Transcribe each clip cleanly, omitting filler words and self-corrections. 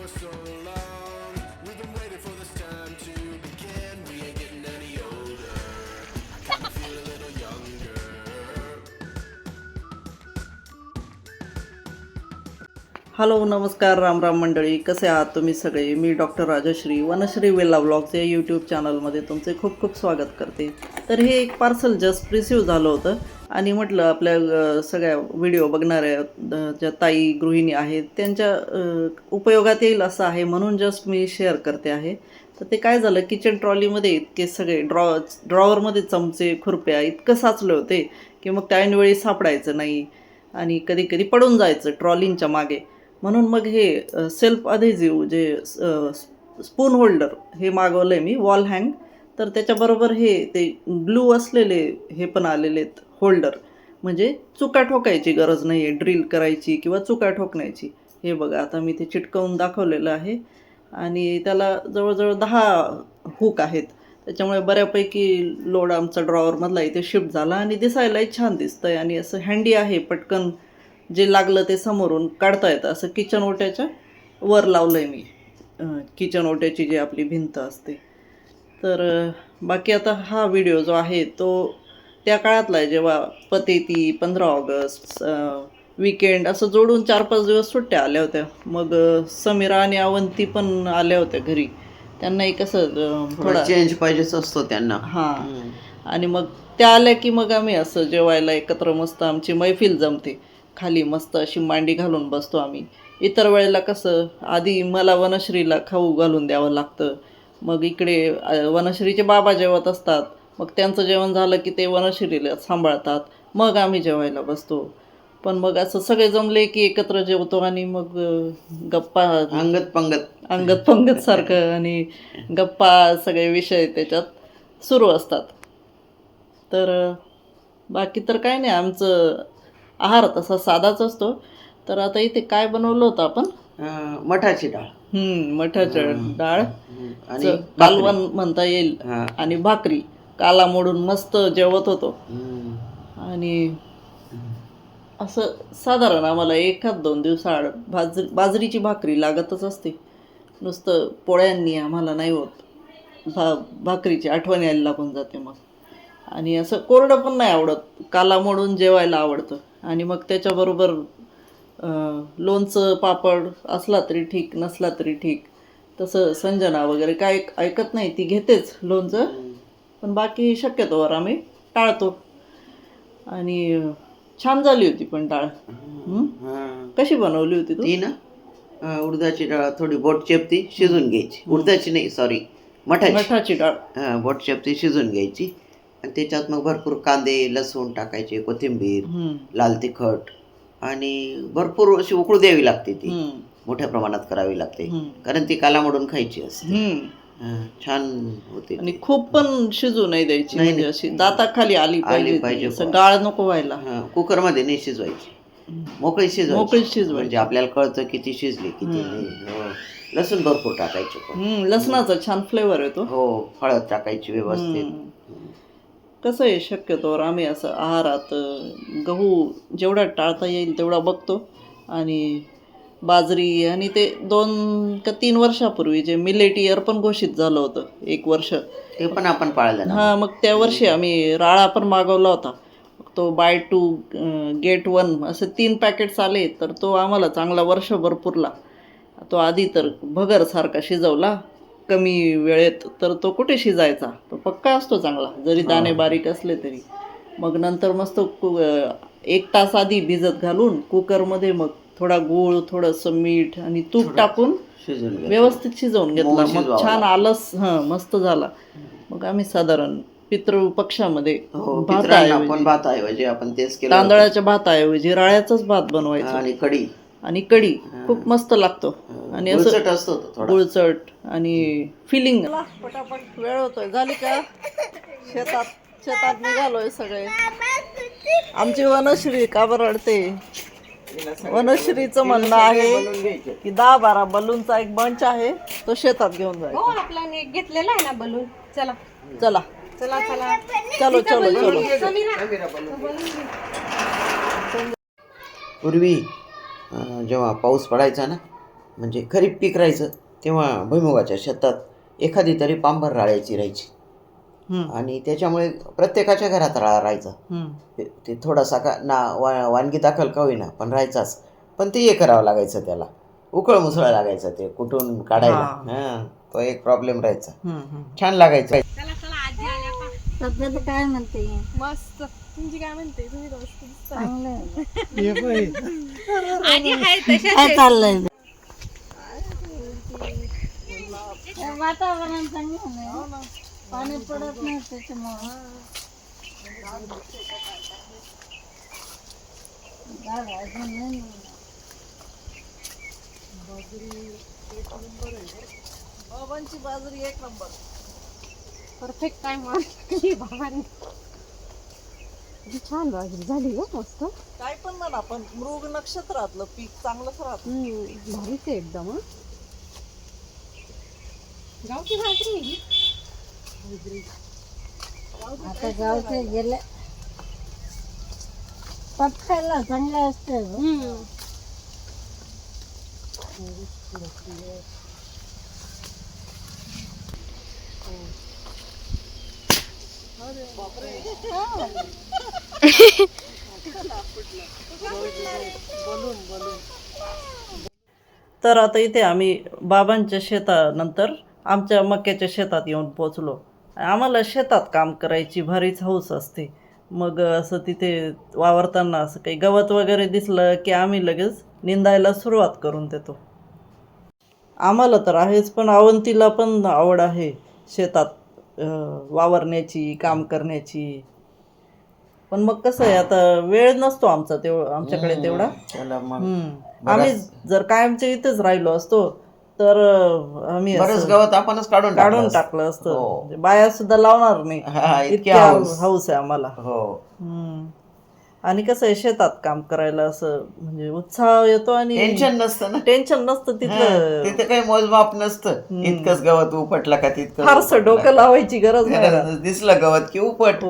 so long. We've been waiting for this time to begin. We ain't getting any older. Time to feel a little younger. Hello नमस्कार राम राम मंडळी, कसे आहात तुम्ही सगळे. मी doctor Rajshri Vanashree Velha blogs या YouTube चॅनलमध्ये तुमचे खूप खूप स्वागत करते. तर हे एक पार्सल जस्ट रिसीव झालं होतं आणि म्हटलं आपल्या सगळ्या व्हिडिओ बघणाऱ्या ज्या ताई गृहिणी आहेत त्यांच्या उपयोगात येईल असं आहे म्हणून जस्ट मी शेअर करते आहे. तर ते काय झालं, किचन ट्रॉलीमध्ये इतके सगळे ड्रॉवरमध्ये चमचे खुरप्या इतकं साचले होते की मग त्या ऐनवेळी सापडायचं नाही आणि कधी कधी पडून जायचं ट्रॉलींच्या मागे. म्हणून मग हे सेल्फ अधेझिव्ह जे स्पून होल्डर हे मागवलं आहे मी, वॉल हँग. तर त्याच्याबरोबर हे ते ग्लू असलेले हे पण आलेले आहेत होल्डर, म्हणजे चुका ठोकायची गरज नाही आहे, ड्रिल करायची किंवा चुका ठोकण्याची. हे बघा आता मी ते चिटकवून दाखवलेलं आहे आणि त्याला जवळजवळ 10 हुक आहेत. त्याच्यामुळे बऱ्यापैकी लोड आमचा ड्रॉवरमधला इथे शिफ्ट झाला आणि दिसायलाही छान दिसतं आहे आणि असं हँडी आहे. पटकन जे लागलं ते समोरून काढता येतं. असं किचन ओट्याच्या वर लावलं आहे मी, किचन ओट्याची जी आपली भिंत असते. तर बाकी आता हा व्हिडिओ जो आहे तो त्या काळातला आहे जेव्हा पतेती 15 ऑगस्ट वीकेंड असं जोडून 4-5 दिवस सुट्ट्या आल्या होत्या. मग समीरा आणि अवंती पण आल्या होत्या घरी. त्यांनाही कसं थोडा चेंज पाहिजेच असतो त्यांना. हां. आणि मग त्या आल्या की मग आम्ही असं जेवायला एकत्र मस्त आमची मैफिल जमते. खाली मस्त अशी मांडी घालून बसतो आम्ही. इतर वेळेला कसं आधी मला वनश्रीला खाऊ घालून द्यावं लागतं, मग इकडे वनश्रीचे बाबा जेवत असतात, मग त्यांचं जेवण झालं की ते वनश्रीला सांभाळतात, मग आम्ही जेवायला बसतो. पण मग असं सगळे जमले की एकत्र जेवतो आणि मग गप्पा अंगत पंगत सारखं आणि गप्पा सगळे विषय त्याच्यात सुरू असतात. तर बाकी तर काय नाही, आमचं आहार तसा साधाच असतो. तर आता इथे काय बनवलं होतं आपण? मठाची डाळ, मठाचं डाळ आणि कालवण म्हणता येईल, आणि भाकरी काला मोडून मस्त जेवत होतो. आणि असं साधारण आम्हाला 1-2 दिवसाआड बाजरीची भाकरी लागतच असते. नुसतं पोळ्यांनी आम्हाला नाही होत. भाकरीची आठवण यायला लागून जाते मग. आणि असं कोरडं पण नाही आवडत, काला मोडून जेवायला आवडतं. आणि मग त्याच्याबरोबर लोणचं पापड असला तरी ठीक, नसला तरी ठीक. तसं संजना वगैरे काय ऐकत नाही, ती घेतेच लोणचं, पण बाकी शक्यतोवर आम्ही टाळतो. आणि छान झाली होती पण डाळ. कशी बनवली होती ती ना, उडदाची डाळ थोडी बोट चेपती शिजून घ्यायची. उडदाची नाही, सॉरी, मठाची डाळ. बोट चेपती शिजून घ्यायची आणि त्याच्यात मग भरपूर कांदे लसूण टाकायचे, कोथिंबीर, लाल तिखट, आणि भरपूर अशी उकळू द्यावी लागते. ती मोठ्या प्रमाणात करावी लागते कारण ती काला मोडून खायची असते. छान होते. आणि खूप पण शिजू नाही द्यायची, म्हणजे अशी दाताखाली आली पाहिजे, असं गाळ नको व्हायला. कुकरमध्ये नाही शिजवायची, मोकळी शिजवायची, म्हणजे आपल्याला कळतं किती शिजली किती नाही. लसूण भरपूर टाकायचे, लसणाचा छान फ्लेवर येतो. हो, हळद टाकायची व्यवस्थित. कसं आहे, शक्यतोवर आम्ही असं आहारात गहू जेवढा टाळता येईल तेवढा बघतो. आणि बाजरी, आणि ते 2 का 3 वर्षापूर्वी जे मिलेट इयर पण घोषित झालं होतं, 1 वर्ष, ते पण आपण पाळलं ना. हां, मग त्या वर्षी आम्ही राळा पण मागवला होता. तो बाय 2 गेट 1 असे 3 पॅकेट्स आले, तर तो आम्हाला चांगला वर्षभर पुरला. तो आधी तर भगरसारखा शिजवला कमी वेळेत, तर तो कुठे शिजायचा, तो पक्का असतो चांगला जरी दाणे बारीक असले तरी. मग नंतर मस्त 1 तास आधी भिजत घालून कुकरमध्ये मग थोडा गूळ, थोडंसं मीठ आणि तूप टाकून व्यवस्थित शिजवून घेतला. मग छान आलस मस्त झाला. मग आम्ही साधारण पितृपक्षामध्ये भाताऐवजी आपण तेच केलं, तांदळाच्या भाताऐवजी राळ्याचाच भात बनवायचा आणि कढी खूप मस्त लागतो. आणि असं गुळचट आणि फिलिंग. पटापट वेळ होतोय, झाली का? शेतात निघालोय सगळे. आमची वनश्री का बरडते? वनश्रीचं म्हणणं आहे की 10-12 बलूनचा एक बंच आहे, तो शेतात घेऊन जायचा. हो, आपला एक घेतलेला आहे ना बलून. चला चला चला चला, चलो चलो चलो. पूर्वी जेव्हा पाऊस पडायचा ना, म्हणजे खरीप पीक राहायचं तेव्हा भुईमुगाच्या शेतात एखादी तरी पांभर राळ्याची राहायची आणि त्याच्यामुळे प्रत्येकाच्या घरात राळा राहायचा. ते थोडासा वानगी दाखल का होईना पण राहायचाच. पण ते हे करावं लागायचं, त्याला उकळ मुसळ लागायचं ते कुठून काढायला. तो एक प्रॉब्लेम राहायचा. छान लागायचं. तब्येत काय म्हणते? मस्त. तुमची काय म्हणते? तुम्ही तर मस्त दिसता. काय चाललंय? वातावरण चांगलं नाही, पाणी पडत नाही त्याच्यामुळे. बाबांची बाजरी एक नंबर. परफेक्ट टाइम मारली बाबांनी. छान बाजरी झाली हो, मस्त. काय पण म्हणा, पण मृग नक्षत्रातलं पीक चांगलंच राहतं. भारीच आहे एकदम. गावची भाजरी आहे ही. आता गावचे गेले पटकायला चांगले असते. तर आता इथे आम्ही बाबांच्या शेतानंतर आमच्या मक्याच्या शेतात येऊन पोचलो. आम्हाला शेतात काम करायची भारीच हौस असते. मग असं तिथे वावरताना असं काही गवत वगैरे दिसलं की आम्ही लगेच निंदायला सुरुवात करून देतो. आम्हाला तर आहेच, पण अवंतीला पण आवड आहे शेतात वावरण्याची, काम करण्याची. पण मग कसं आहे, आता वेळ नसतो आमच्याकडे तेवढा. त्याला मग आम्ही जर कायमच्या इथेच राहिलो असतो तर आम्ही बरंच गवत आपणच काढून टाकलं असतं. म्हणजे बाया सुद्धा लावणार नाही, इतक्या हौस आहे आम्हाला. आणि कसं आहे, शेतात काम करायला असं म्हणजे उत्साह येतो आणि टेन्शन नसतं ना. टेन्शन नसतं तिथं काही मोजमाप नसतं. इतकंच गवत उपटलं का तितकं फारसं डोकं लावायची गरज नाही. दिसलं गवत की उपट.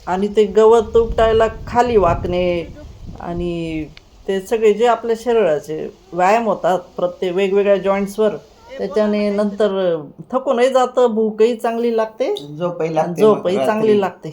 आणि ते गवत उपटायला खाली वाकणे आणि ते सगळे जे आपल्या शरीराचे व्यायाम होतात प्रत्येक वेगवेगळ्या जॉईंट्सवर, त्याच्याने नंतर थकूनही जातं, भूकही चांगली लागते, झोपही चांगली लागते.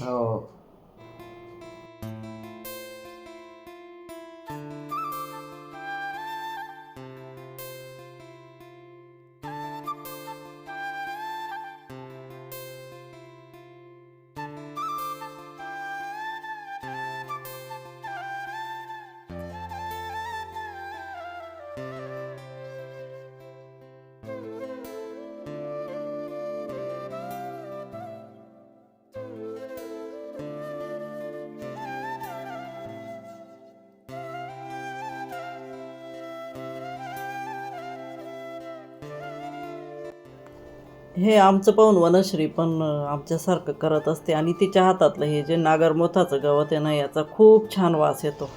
हे आमचं पाहून वनश्री पण आमच्यासारखं करत असते आणि तिच्या हातातलं हे जे नागरमोथाचं गवत आहे ना, याचा खूप छान वास येतो.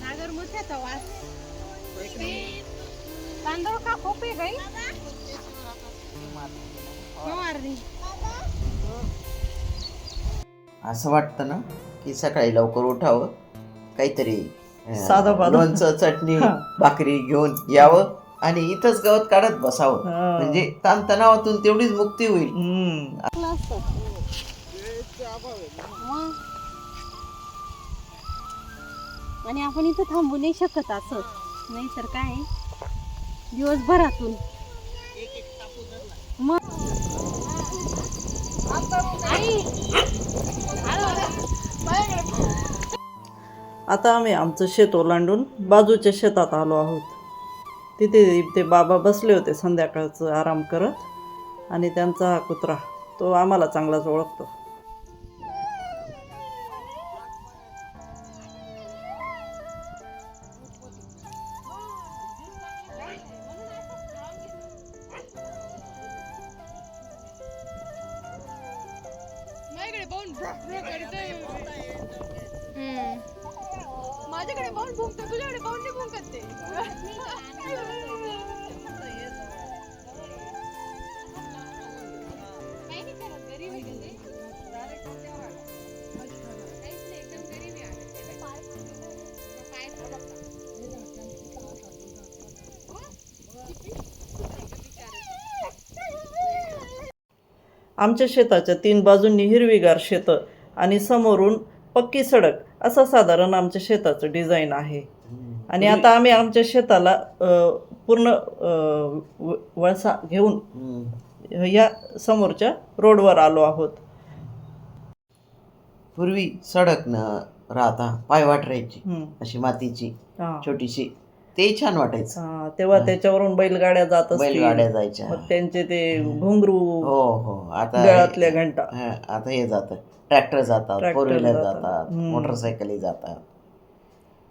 नागरमोथ्याचा वास. तांदूळ का खूप आहे गाई? असं वाटतं ना की सकाळी लवकर उठावं, काहीतरी साधं लोणचं, चटणी, भाकरी घेऊन यावं आणि इथंच गवत काढत बसावं. म्हणजे ताणतणावातून तेवढीच मुक्ती होईल. आणि आपण इथं थांबू नाही शकत असं, नाही तर काय दिवसभरातून मग आता आम्ही आमचं शेत ओलांडून बाजूच्या शेतात आलो आहोत. तिथे ते बाबा बसले होते संध्याकाळचं आराम करत आणि त्यांचा हा कुत्रा तो आम्हाला चांगलाच ओळखतो. माझ्याकडे पाहून भुंकतो, तुझ्याकडे पाहून नाही भुंकत ते. आमच्या शेताच्या 3 बाजूंनी हिरवीगार शेतं आणि समोरून पक्की सडक असं साधारण आमच्या शेताचं डिझाईन आहे. आणि आता आम्ही आमच्या शेताला पूर्ण वळसा घेऊन या समोरच्या रोडवर आलो आहोत. पूर्वी सडक न राहता पायवाट राहायची हम्म. अशी मातीची हा. छोटीशी, ते छान वाटायचं. हा, तेव्हा त्याच्यावरून बैलगाड्या जात असतील. बैलगाड्या जायच्या. मग त्यांचे ते घुंगरू, हो हो. आता गळ्यातल्या घंटा. आता हे जातं, ट्रॅक्टर जातात, ट्रॅक्टर 4 व्हीलर जातात. जातात, मोटरसायकली जातात.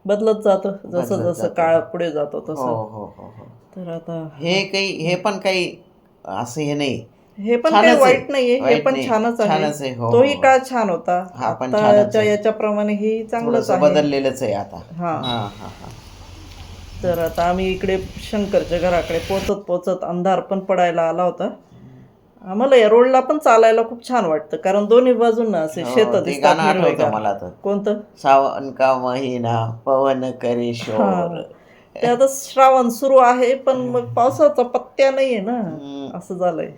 बदलत जातं जसं बदलत जसं जातं. काळ पुढे जातो हो तसं. हो हो हो. तर आता हे पण काही असं हे नाही. हे पण छानच काही आहे. वाईट नाहीये, हे वाईट पण नाही. छानच छानच आहे. आहे. हो, तोही हो. काळ छान होता. हा पण छानच आताच्या आहे. याच्याप्रमाणे हे चांगलंच थोडंसं आहे. बदललेलंच आहे आता. हा. हा हा हा. तर आता आम्ही इकडे शंकरच्या घराकडे पोचत पोचत अंधार पण पडायला आला होता. आम्हाला या रोडला पण चालायला खूप छान वाटतं, कारण दोन्ही बाजूंना असे हो, शेत ते दिसतात गाणं आठवतं हिरवेगार. मला तर. कोणतं? सावन का महिना पवन करे शोर. हा. ते आता श्रावण सुरू आहे, पण मग पावसाचा पत्त्या नाहीये ना, असं झालंय.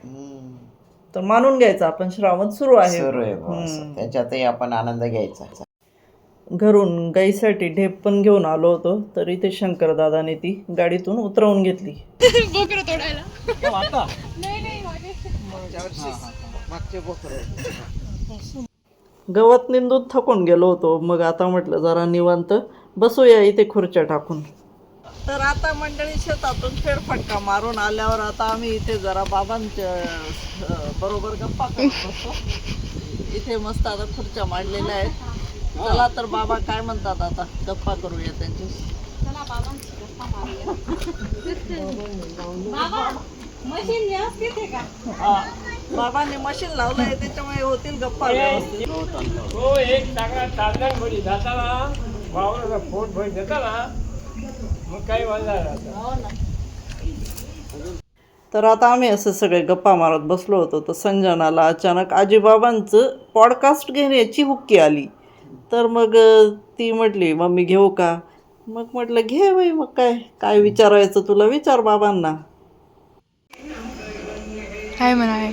तर मानून घ्यायचं आपण श्रावण सुरू आहे. सुरू आहे बुवा असं. त्याच्यातही आपण आनंद घ्यायचा. घरून गाईसाठी ढेप पण घेऊन आलो होतो, तर इथे शंकर दादाने ती गाडीतून उतरवून घेतली. गवत निंदून थकून गेलो होतो, मग आता म्हटलं जरा निवांत बसूया इथे खुर्च्या टाकून. तर आता मंडळी शेतातून फेरफटका मारून आल्यावर आता आम्ही इथे जरा बाबांच्या बरोबर गप्पा करत बसतो. इथे मस्त आता खुर्च्या मांडलेल्या आहेत. चला तर बाबा काय म्हणतात आता गप्पा करूया त्यांच्याशी. चला बाबांची गप्पा मारूया. बाबा मशीन व्यवस्थित आहे का? हा. बाबांनी मशीन लावलंय त्याच्यामुळे होतील गप्पा व्यवस्थित. हो एक चांगला तांदळ भरी जाताना वावराचा पोट भरी जाताना मग काही वाजणार तर आता आम्ही असे सगळे गप्पा मारत बसलो होतो, तर संजनाला अचानक आजीबाबांचं पॉडकास्ट घेण्याची हुक्की आली. तर मग ती म्हटली मम्मी घेऊ का? मग म्हटलं घे बाई, मग काय काय विचारायचं तुला विचार बाबांना. हाय म्हणा आहे.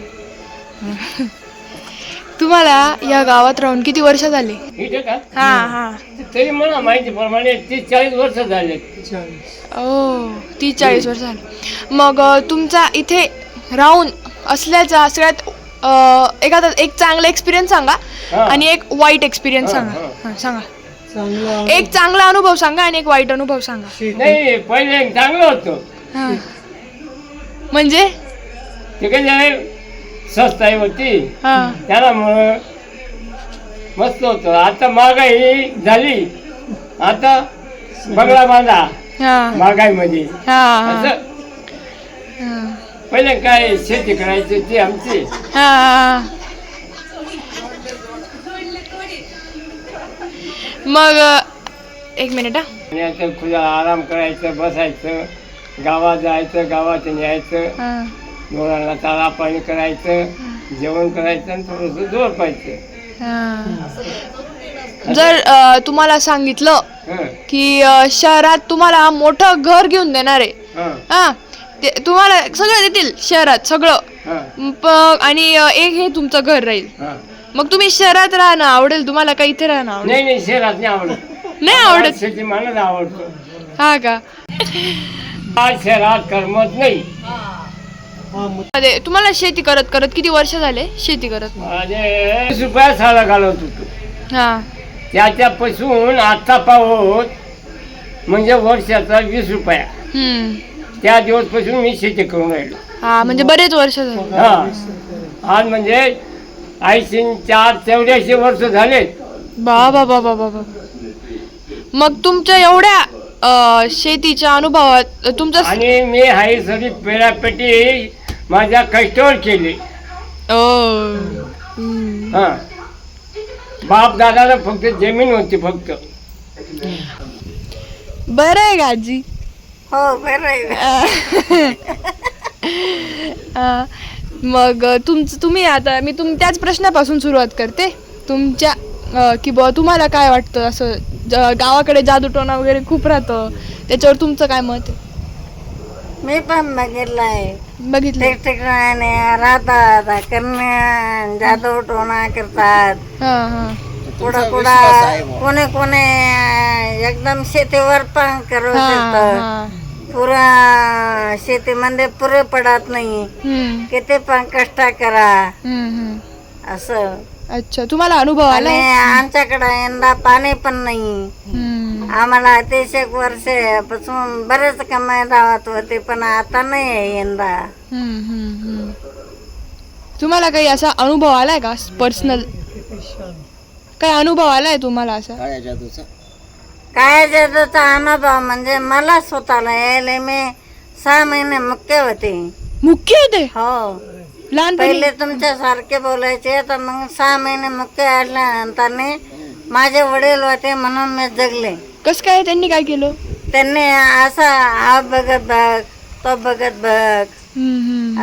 तुम्हाला या गावात राहून किती वर्ष झाली? इथे का हा हा. तरी मला माहितीप्रमाणे 30-40 वर्ष झाले. ओ 30-40 वर्ष झाली. मग तुमचा इथे राहून असल्याचा सगळ्यात एक चांगला एक्सपिरियन्स सांगा आणि एक वाईट एक्सपिरियन्स सांगा. हा, सांगा. एक चांगला अनुभव सांगा आणि एक वाईट अनुभव सांगा. नाही पहिले एक चांगलं होतं. हा. म्हणजे ते काय स्वस्ताई होती हा त्यामुळं मस्त होतं. आता महागाई झाली, आता बंगला बांधा हा महागाईमध्ये हा असं. हा पहिले काय शेती करायची ती आमची. हा. मग एक मिनिट. आणि आता खुला आराम करायचं, बसायचं, गावात जायचं, गावातून यायचं, हा मुलांना चारा पाणी करायचं, जेवण करायचं आणि थोडंसं जोर पाहायचं. जर तुम्हाला सांगितलं की शहरात तुम्हाला मोठं घर घेऊन देणार आहे, हा ते तुम्हाला सगळं देतील शहरात सगळं, आणि एक हे तुमचं घर राहील, मग तुम्ही शहरात राहणं आवडेल तुम्हाला का इथे राहणं आवडेल? नाही नाही, शहरात नाही आवडत. नाही आवडत. शेती मला आवडतो. हा का? शहरात करमत नाही. तुम्हाला शेती करत करत किती वर्ष झाले शेती करत? आणि 20 रुपया साला घालवत होतो. हा त्याच्यापासून आता पाहत म्हणजे वर्षाचा 20 रुपया. त्या दिवसपासून मी शेती करून राहिलो. हा म्हणजे बरेच वर्ष झाले. हा आज म्हणजे 84-84 वर्ष झाले. बाबा बाबा बाबा. मग तुमच्या एवढ्या शेतीच्या अनुभवात तुमचं आणि मी हाही सगळी पेढापेटी माझ्या कष्टावर केली. हा बाप दादाला फक्त जमीन होती फक्त. बरं आहे का आजी? हो बरं आहे. मग तुम्ही आता मी त्याच प्रश्नापासून सुरुवात करते तुमच्या की बुवा तुम्हाला काय वाटतं असं गावाकडे जादूटोणा वगैरे खूप राहतं त्याच्यावर तुमचं काय मत आहे? मी पण बघितलं आहे. बघितलं ठिकठिकाणी राहतात कन्या जादू टोणा करतात हा हा कुठं कुठं कोणी कोणी एकदम शेतीवर पण करू शकतं पुरा शेतीमध्ये पुरे पडत नाही किती पण कष्ट करा असं. अच्छा तुम्हाला अनुभव आला आणि आमच्याकडे यंदा पाणी पण नाही. आम्हाला 30 वर्षापासून बरेच कमाई राहत होते पण आता नाही आहे यंदा. तुम्हाला काही असा अनुभव आलाय का पर्सनल काही अनुभव आलाय तुम्हाला असा काय जादूचा अनुभव म्हणजे मला स्वतःला यायला मी 6 महिने मुख्य होते. मुख्य होते हो लहानपणी पहिले तुमच्या सारखे बोलायचे तर मग 6 महिने मुख्य आल्यानंतर माझे वडील होते म्हणून मी जगले. कस काय त्यांनी काय केलं त्यांनी असं हा बघत बघ तो बघत बघ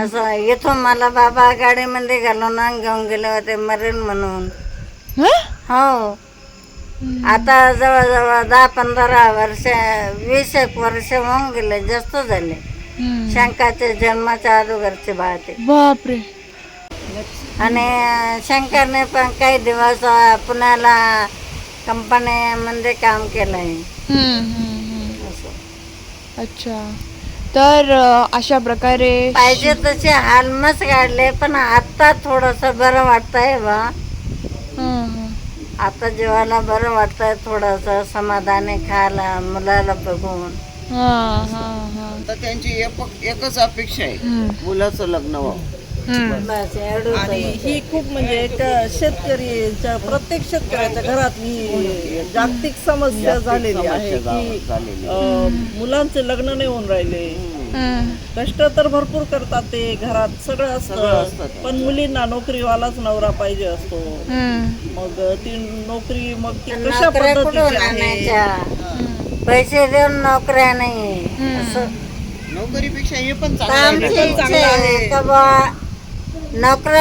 असं इथून मला बाबा गाडीमध्ये घालून घेऊन गेले होते मरेल म्हणून. हो आता जवळजवळ 10-15 वर्ष 20 वर्ष होऊन गेले जास्त झाले. शंकाचे जन्माच्या अगोदरचे बाळ ते. बापरे. आणि शंकरने पण काही दिवस पुण्याला कंपनीमध्ये काम केलंय. अच्छा तर अशा प्रकारे पाहिजे तसे हालमच काढले पण आता थोडस बरं वाटतंय बा. आता जेवायला बरं वाटतंय थोडस समाधानी खायला मुलाला बघून. तर त्यांची एकच अपेक्षा आहे मुलाचं लग्न व्हावं. बस एवढं. आणि ही खूप म्हणजे एक शेतकरीच्या प्रत्येक शेतकऱ्याच्या घरात ही जागतिक समस्या झालेली आहे की मुलांचे लग्न नाही होऊन राहिले. कष्ट तर भरपूर करतात ते घरात सगळं असतं पण मुलींना नोकरीवालाच नवरा पाहिजे असतो. मग ती नोकरी मग ती कशा पद्धतीची आहे पैसे देऊन नोकऱ्या नाही असं. नोकरीपेक्षा हे पण आमची इच्छा आहे का बा नोकऱ्या